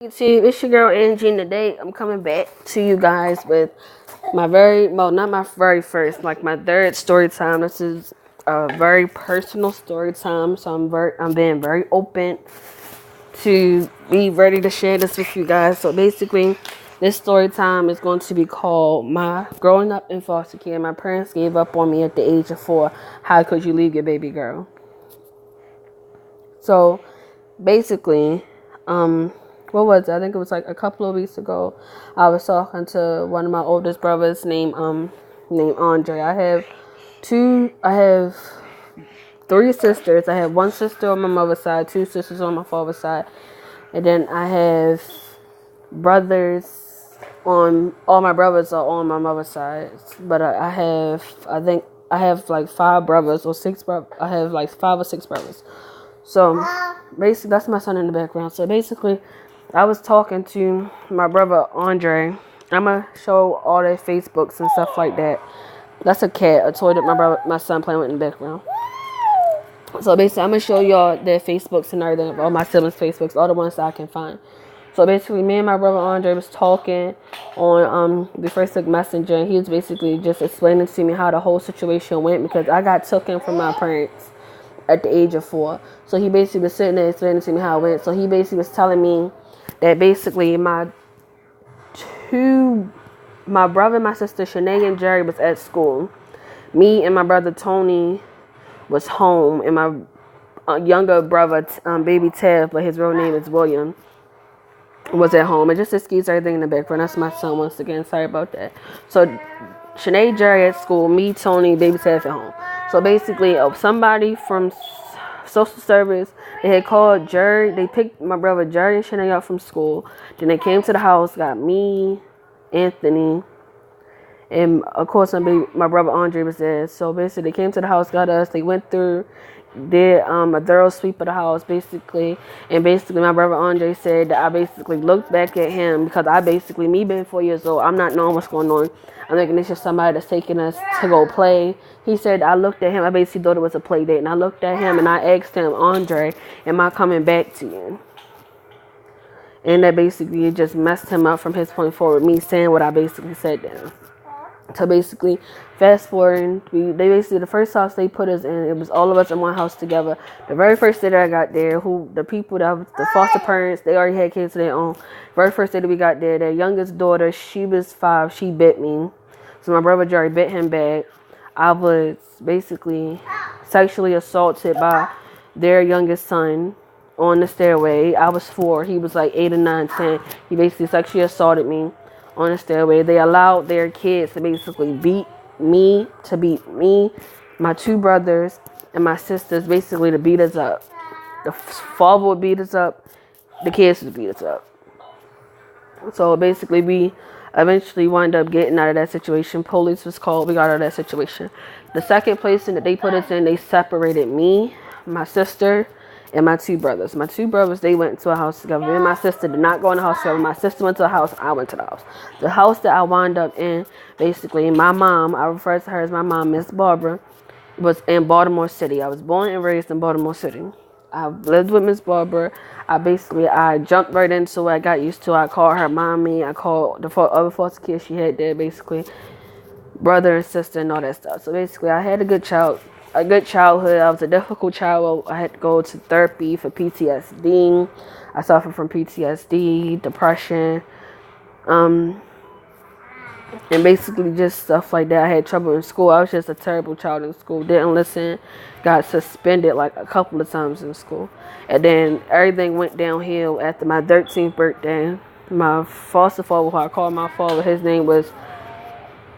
YouTube, it's your girl Angie, and today I'm coming back to you guys with my not my very first, like my third story time. This is a very personal story time, so I'm being very open to be ready to share this with you guys. So basically, this story time is going to be called My Growing Up in Foster Care. My parents gave up on me at the age of 4. How could you leave your baby girl? So basically, what was it? I think it was like a couple of weeks ago. I was talking to one of my oldest brothers named Andre. I have three sisters. I have one sister on my mother's side, two sisters on my father's side, and then I have brothers on all my brothers are on my mother's side. But I think I have like five brothers or six brothers. I have like 5 or 6 brothers. So basically, that's my son in the background. So basically, I was talking to my brother Andre. I'm gonna show all their Facebooks and stuff like that. That's a cat, a toy that my son playing with in the background. So basically, I'm gonna show y'all their Facebooks and everything, all my siblings' Facebooks, all the ones that I can find. So basically, me and my brother Andre was talking on the Facebook Messenger, and he was basically just explaining to me how the whole situation went because I got taken from my parents at the age of 4. So he basically was sitting there explaining to me how it went. So he basically was telling me that basically my brother and my sister Shanae and Jerry was at school. Me and my brother Tony was home, and my younger brother, baby Tev, but his real name is William, was at home. And just excuse everything in the background. That's my son once again. Sorry about that. So Shanae, Jerry at school, me, Tony, baby Tev at home. So basically, somebody from social service, they had called Jerry. They picked my brother Jerry and Shanae up from school. Then they came to the house, got me, Anthony, and of course my brother Andre was there. So basically, they came to the house, got us. They went through, did a thorough sweep of the house, basically. And basically, my brother Andre said that I basically looked back at him because me being 4 years old, I'm not knowing what's going on. I'm thinking it's just somebody that's taking us to go play. He said I looked at him. I basically thought it was a play date. And I looked at him and I asked him, Andre, am I coming back to you? And that basically it just messed him up from his point forward, me saying what I basically said to him. So basically, fast forward, the first house they put us in, it was all of us in one house together. The very first day that I got there, the foster parents, they already had kids of their own. Very first day that we got there, their youngest daughter, she was 5, she bit me. So my brother Jerry bit him back. I was basically sexually assaulted by their youngest son on the stairway. I was 4, he was like 8 or 9, 10. He basically sexually assaulted me on the stairway. They allowed their kids to basically beat me, my 2 brothers, and my sisters basically to beat us up. The father would beat us up, the kids would beat us up. So basically we eventually wound up getting out of that situation. Police was called, we got out of that situation. The second place that they put us in, they separated me, my sister, and my 2 brothers. My 2 brothers, they went to a house together. Me and my sister did not go in the house together. My sister went to a house, I went to the house. The house that I wound up in, basically, my mom, I refer to her as my mom, Miss Barbara, was in Baltimore City. I was born and raised in Baltimore City. I lived with Miss Barbara. I jumped right into it. I got used to it. I called her mommy. I called the other foster kids she had there, basically, brother and sister and all that stuff. So basically, I had a good childhood. I was a difficult child. I had to go to therapy for PTSD. I suffered from PTSD, depression, and basically just stuff like that. I had trouble in school. I was just a terrible child in school. Didn't listen. Got suspended like a couple of times in school. And then everything went downhill after my 13th birthday. My foster father, who I called my father, his name was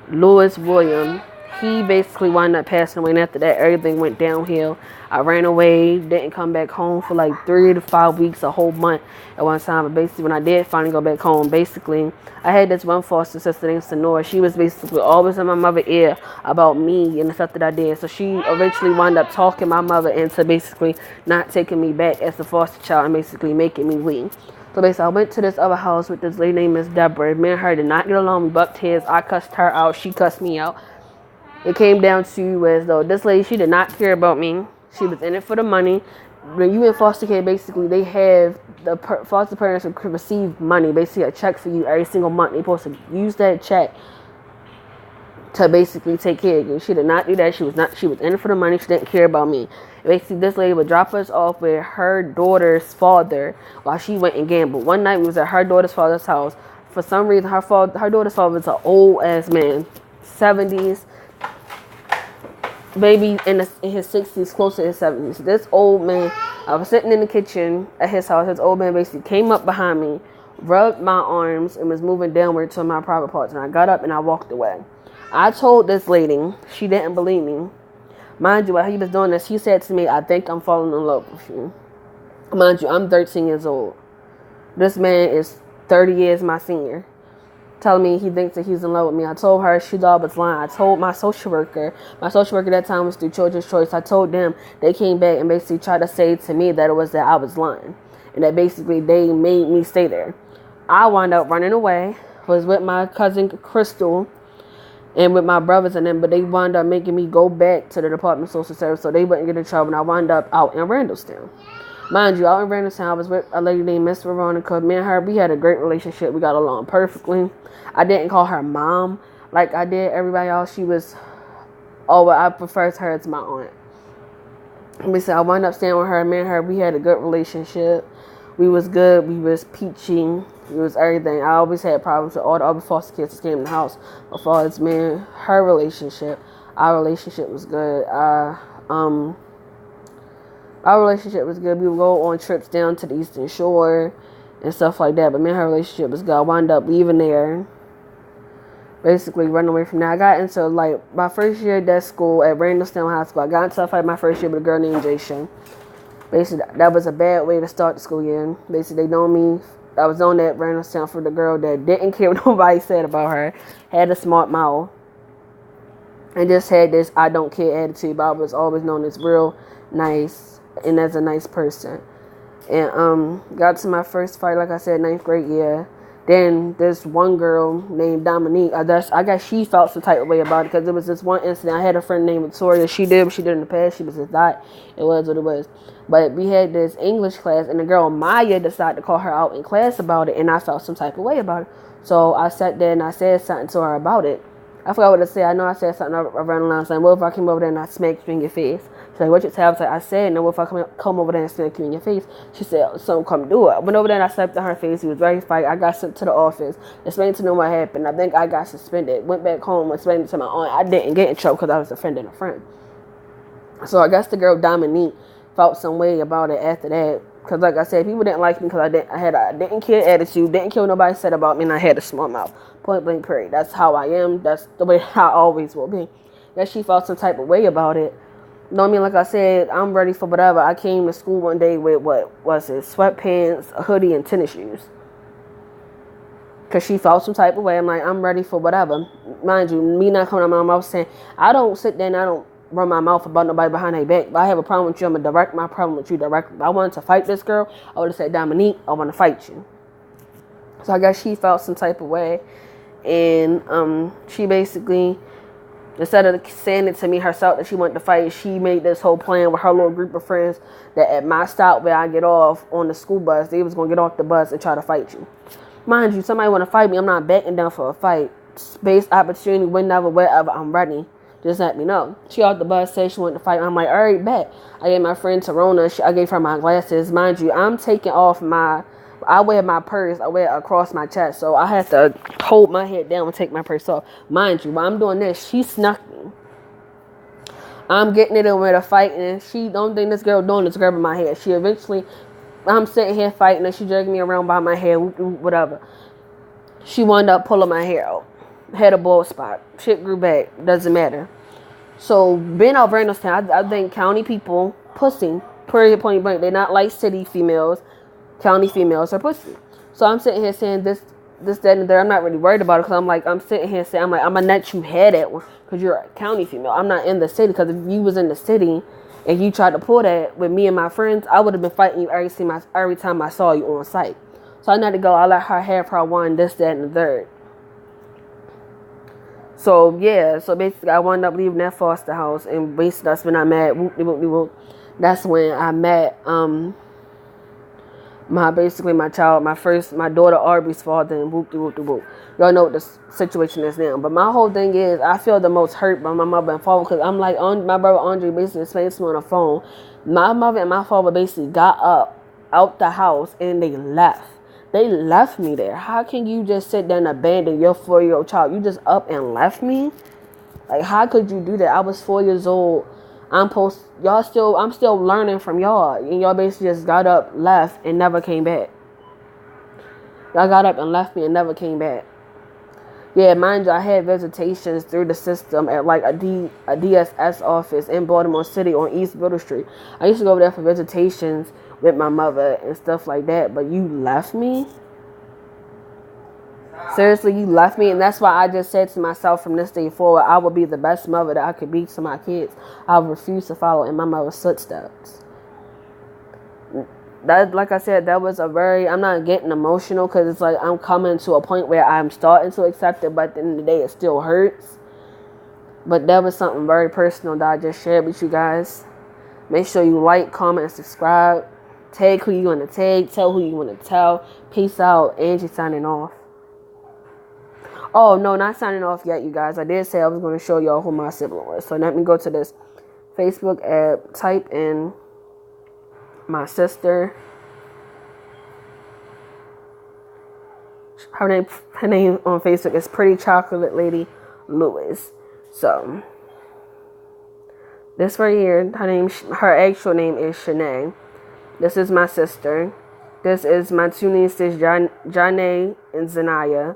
Louis William. He basically wound up passing away, and after that, everything went downhill. I ran away, didn't come back home for like 3 to 5 weeks, a whole month at one time. But basically, when I did finally go back home, basically, I had this one foster sister named Sonora. She was basically always in my mother's ear about me and the stuff that I did. So she eventually wound up talking my mother into basically not taking me back as a foster child and basically making me leave. So basically, I went to this other house with this lady named Miss Deborah. Me and her did not get along. We bucked heads. I cussed her out. She cussed me out. It came down to as though this lady, she did not care about me. She was in it for the money. when you in foster care, basically they have the foster parents who receive money, basically a check for you every single month. They're supposed to use that check to basically take care of you. She did not do that. She was in it for the money. She didn't care about me. Basically, this lady would drop us off with her daughter's father while she went and gambled. One night we was at her daughter's father's house. For some reason, her daughter's father was an old ass man, 70s, maybe in his 60s, close to his 70s. This old man, I was sitting in the kitchen at his house. His old man basically came up behind me, rubbed my arms, and was moving downward to my private parts. And I got up and I walked away. I told this lady, she didn't believe me. Mind you, while he was doing this, he said to me, I think I'm falling in love with you. Mind you, I'm 13 years old. This man is 30 years my senior, telling me he thinks that he's in love with me. I told her she thought I was lying. I told my social worker at that time was through Children's Choice. I told them, they came back and basically tried to say to me that it was that I was lying. And that basically they made me stay there. I wound up running away, was with my cousin Crystal, and with my brothers and them, but they wound up making me go back to the Department of Social Service so they wouldn't get in trouble, and I wound up out in Randallstown. Mind you, out in Randallstown, I was with a lady named Miss Veronica. Me and her, we had a great relationship. We got along perfectly. I didn't call her mom like I did everybody else. She was, I prefer her as my aunt. I wound up staying with her. Me and her, we had a good relationship. We was good. We was peachy. It was everything. I always had problems with all the other foster kids that came in the house. As far as her relationship, our relationship was good. Our relationship was good. We would go on trips down to the Eastern Shore and stuff like that. But me and her relationship was good. I wound up leaving there, basically running away from there. I got into my first year at that school at Randallstown High School. I got into a fight my first year with a girl named Jaysha. Basically, that was a bad way to start the school year. Basically, they know me. I was on that Randallstown for the girl that didn't care what nobody said about her, had a smart mouth, and just had this I don't care attitude. But I was always known as real nice and as a nice person. And got to my first fight, like I said, 9th grade year. Then this one girl named Dominique, I guess she felt some type of way about it because there was this one incident. I had a friend named Victoria. She did what she did in the past. She was just that. It was what it was. But we had this English class, and the girl Maya decided to call her out in class about it, and I felt some type of way about it. So I sat there and I said something to her about it. I forgot what to say. I know I said something around the line saying, "What if I came over there and I smacked you in your face?" She's like, "What you say?" I was like, "I said, no, what if I come over there and smack you in your face?" She said, "So come do it." I went over there and I slapped in her face. He was ready to fight. I got sent to the office, explained to them what happened. I think I got suspended. Went back home, explained it to my aunt. I didn't get in trouble because I was defending a friend. So I guess the girl Dominique felt some way about it after that. Because like I said, people didn't like me because I didn't care attitude, didn't care what nobody said about me, and I had a small mouth. Point blank period. That's how I am. That's the way I always will be. That she felt some type of way about it. You know what I mean? Like I said, I'm ready for whatever. I came to school one day with, sweatpants, a hoodie, and tennis shoes. Because she felt some type of way. I'm like, I'm ready for whatever. Mind you, me not coming out my mouth saying, I don't sit there and I don't run my mouth about nobody behind their back. If I have a problem with you, I'm going to direct my problem with you directly. If I wanted to fight this girl, I would have said, Dominique, I want to fight you. So I guess she felt some type of way. And she basically, instead of saying it to me herself that she wanted to fight, she made this whole plan with her little group of friends that at my stop where I get off on the school bus, they was going to get off the bus and try to fight you. Mind you, somebody want to fight me, I'm not backing down for a fight. Space, opportunity, whenever, wherever, I'm ready. Just let me know. She off the bus, said she wanted to fight. I'm like, all right, bet. I gave my friend Tarona, I gave her my glasses. Mind you, I'm taking off I wear my purse, I wear it across my chest. So I have to hold my head down and take my purse off. Mind you, while I'm doing this, she snuck me. I'm getting it in with a fight, and she don't think this girl doing is grabbing my hair. She eventually, I'm sitting here fighting, and she dragging me around by my hair, whatever. She wound up pulling my hair out. Had a bald spot. Shit grew back. Doesn't matter. So, being out Randallstown, I think county people, pussy. Period, point blank. They're not like city females. County females are pussy. So, I'm sitting here saying this, that, and there. I'm not really worried about it because I'm sitting here saying, I'm going to let you have that one because you're a county female. I'm not in the city because if you was in the city and you tried to pull that with me and my friends, I would have been fighting you every time I saw you on site. So, I had to go. I let her have her one, this, that, and the third. So, yeah. So, basically, I wound up leaving that foster house. And basically, that's when I'm mad. Whoop-de-whoop-de-whoop. That's when I met my daughter Aubrey's father, and whoop de whoop de whoop. Y'all know what the situation is now. But my whole thing is, I feel the most hurt by my mother and father because I'm like, my brother Andre basically explained to me on the phone. My mother and my father basically got up out the house and they left. They left me there. How can you just sit there and abandon your 4-year-old child? You just up and left me? Like, how could you do that? I was 4 years old. I'm still learning from y'all. And y'all basically just got up, left, and never came back. Y'all got up and left me and never came back. Yeah, mind you, I had visitations through the system at like a DSS office in Baltimore City on East Middle Street. I used to go over there for visitations with my mother and stuff like that. But you left me? Seriously, you left me, and that's why I just said to myself from this day forward, I will be the best mother that I could be to my kids. I refuse to follow in my mother's footsteps. That, like I said, that was I'm not getting emotional because it's like I'm coming to a point where I'm starting to accept it, but at the end of the day, it still hurts. But that was something very personal that I just shared with you guys. Make sure you like, comment, and subscribe. Tag who you want to tag. Tell who you want to tell. Peace out. Angie signing off. Oh, no, not signing off yet, you guys. I did say I was going to show y'all who my sibling was. So let me go to this Facebook app, type in my sister. Her name on Facebook is Pretty Chocolate Lady Lewis. So, this right here, her actual name is Shanae. This is my sister. This is my two nieces, Janae and Zanaya.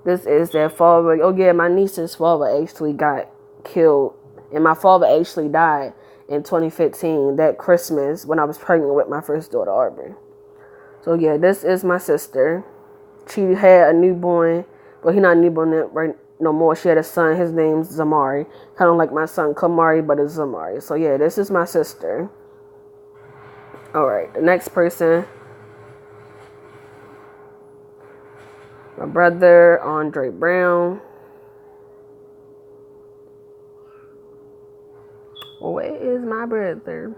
This is their father. Oh, yeah, my niece's father actually got killed. And my father actually died in 2015, that Christmas, when I was pregnant with my first daughter, Aubrey. So, yeah, this is my sister. She had a newborn. Well, he's not a newborn right no more. She had a son. His name's Zamari. Kind of like my son, Kamari, but it's Zamari. So, yeah, this is my sister. All right, the next person. My brother, Andre Brown. Where is my brother?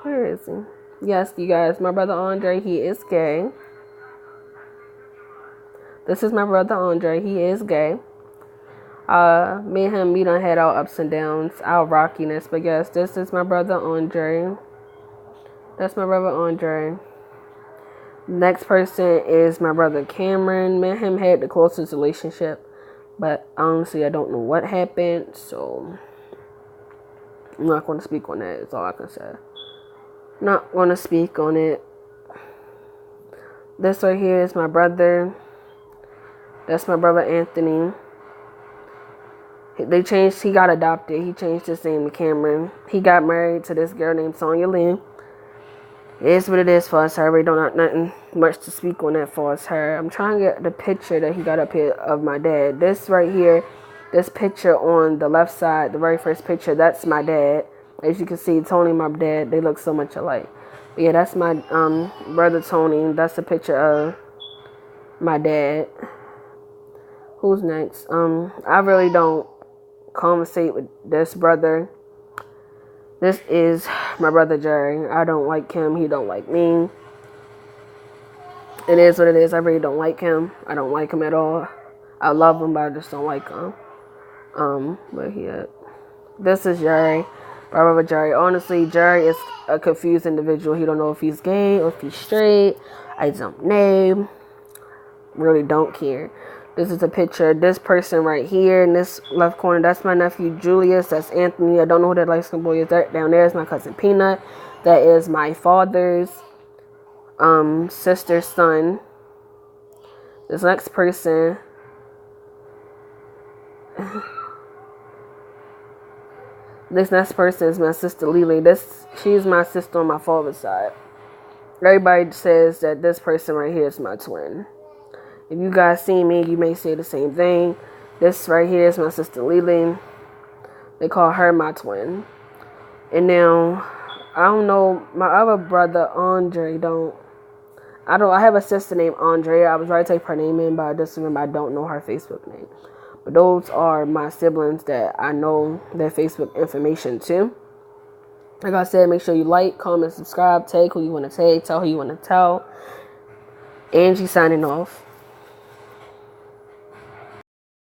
Where is he? Yes, you guys, my brother Andre, he is gay. This is my brother Andre, he is gay. Me and him, we done had our ups and downs, our rockiness. But yes, this is my brother Andre. That's my brother Andre. Next person is my brother Cameron. Me and him had the closest relationship, but honestly, I don't know what happened, so I'm not going to speak on that. That's all I can say. Not going to speak on it. This right here is my brother. That's my brother Anthony. He got adopted. He changed his name to Cameron. He got married to this girl named Sonia Lynn. It is what it is for us. I really don't have nothing much to speak on that for us. I'm trying to get the picture that he got up here of my dad. This right here, this picture on the left side, the very first picture, that's my dad. As you can see, Tony and my dad, they look so much alike. But yeah, that's my brother Tony. That's a picture of my dad. Who's next? I really don't conversate with this brother. This is my brother Jerry. I don't like him. He don't like me. It is what it is. I really don't like him. I don't like him at all. I love him, but I just don't like him. But yeah, this is Jerry. My brother Jerry. Honestly, Jerry is a confused individual. He don't know if he's gay or if he's straight. I don't know. Really don't care. This is a picture of this person right here in this left corner. That's my nephew Julius. That's Anthony. I don't know who that light-skinned boy is. That down there is my cousin Peanut. That is my father's sister's son. This next person. This next person is my sister Lily. She's my sister on my father's side. Everybody says that this person right here is my twin. If you guys see me, you may say the same thing. This right here is my sister Lily. They call her my twin. And now, I don't know, my other brother Andre I have a sister named Andrea. I was ready to type her name in, but I just remember I don't know her Facebook name. But those are my siblings that I know their Facebook information too. Like I said, make sure you like, comment, subscribe, tag who you want to tag, tell who you want to tell. Angie signing off.